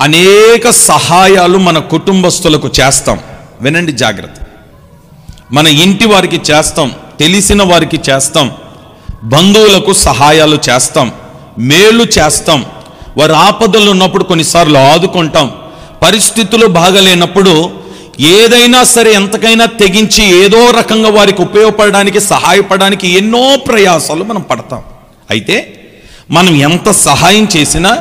అనేక సహాయాలు మన కుటుంబస్తులకు చేస్తాం. వినండి జాగ్రత్త. మన ఇంటి వారికి చేస్తాం, తెలిసిన వారికి చేస్తాం, బంధువులకు సహాయాలు చేస్తాం, మేలు చేస్తాం, వారి ఆపదలు ఉన్నప్పుడు కొన్నిసార్లు ఆదుకుంటాం, పరిస్థితులు బాగలేనప్పుడు ఏదైనా సరే ఎంతకైనా తెగించి ఏదో రకంగా వారికి ఉపయోగపడడానికి, సహాయపడడానికి ఎన్నో ప్రయాసాలు మనం పడతాం. అయితే మనం ఎంత సహాయం చేసినా,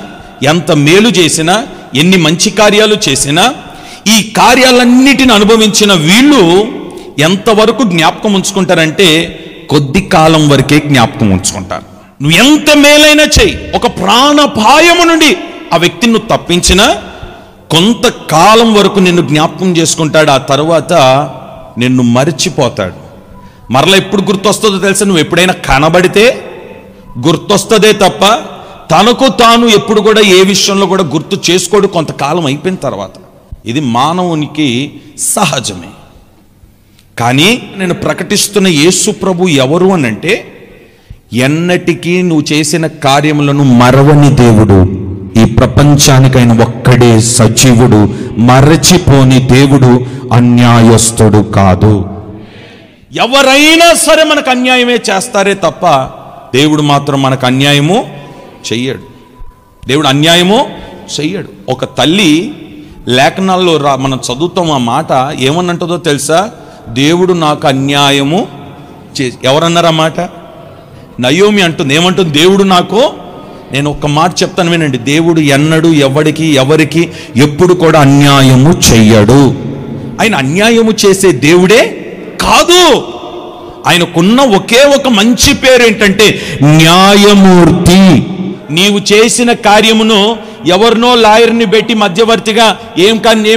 ఎంత మేలు చేసినా, ఎన్ని మంచి కార్యాలు చేసినా, ఈ కార్యాలన్నిటిని అనుభవించిన వీళ్ళు ఎంతవరకు జ్ఞాపకం ఉంచుకుంటారంటే కొద్ది కాలం వరకే జ్ఞాపకం ఉంచుకుంటారు. నువ్వు ఎంత మేలైనా చెయ్యి, ఒక ప్రాణాపాయము నుండి ఆ వ్యక్తిని నువ్వు తప్పించినా కొంతకాలం వరకు నిన్ను జ్ఞాపకం చేసుకుంటాడు. ఆ తర్వాత నిన్ను మరిచిపోతాడు. మరలా ఎప్పుడు గుర్తొస్తుందో తెలుసా? నువ్వు ఎప్పుడైనా కనబడితే గుర్తొస్తుందే తప్ప తనకు తాను ఎప్పుడు కూడా ఏ విషయంలో కూడా గుర్తు చేసుకోడు కొంతకాలం అయిపోయిన తర్వాత. ఇది మానవునికి సహజమే. కానీ నేను ప్రకటిస్తున్న యేసు ప్రభు ఎవరు అనంటే, ఎన్నటికీ నువ్వు చేసిన కార్యములను మరవని దేవుడు, ఈ ప్రపంచానికి ఆయన ఒక్కడే సజీవుడు, మరచిపోని దేవుడు, అన్యాయస్తుడు కాదు. ఎవరైనా సరే మనకు అన్యాయమే చేస్తారే తప్ప దేవుడు మాత్రం మనకు అన్యాయము చెయ్యడు. దేవుడు అన్యాయము చెయ్యడు. ఒక తల్లి లేఖనాల్లో మనం చదువుతాం, ఆ మాట ఏమన్నంటుందో తెలుసా? దేవుడు నాకు అన్యాయము ఎవరన్నారా మాట? నయోమి అంటుంది. ఏమంటుంది? దేవుడు నాకు, నేను ఒక్క మాట చెప్తాను వినండి, దేవుడు ఎన్నడూ ఎవరికి ఎప్పుడు కూడా అన్యాయము చెయ్యడు. ఆయన అన్యాయము చేసే దేవుడే కాదు. ఆయనకున్న ఒకే ఒక మంచి పేరు ఏంటంటే న్యాయమూర్తి. నీవు చేసిన కార్యమును ఎవరినో లాయర్ని పెట్టి మధ్యవర్తిగా ఏం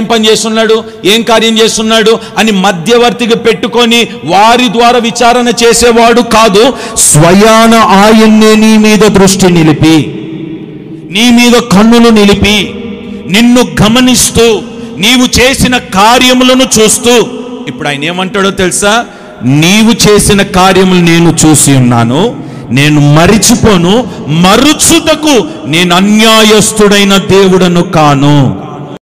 పని చేస్తున్నాడు, ఏం కార్యం చేస్తున్నాడు అని మధ్యవర్తిగా పెట్టుకొని వారి ద్వారా విచారణ చేసేవాడు కాదు. స్వయాన ఆయన్నే నీ మీద దృష్టి నిలిపి, నీ మీద కన్నులు నిలిపి, నిన్ను గమనిస్తూ, నీవు చేసిన కార్యములను చూస్తూ, ఇప్పుడు ఆయన ఏమంటాడో తెలుసా? నీవు చేసిన కార్యములు నేను చూసి ఉన్నాను, నేను మరిచిపోను, మరుచుటకు నేను అన్యాయస్తుడైన దేవుడను కాను.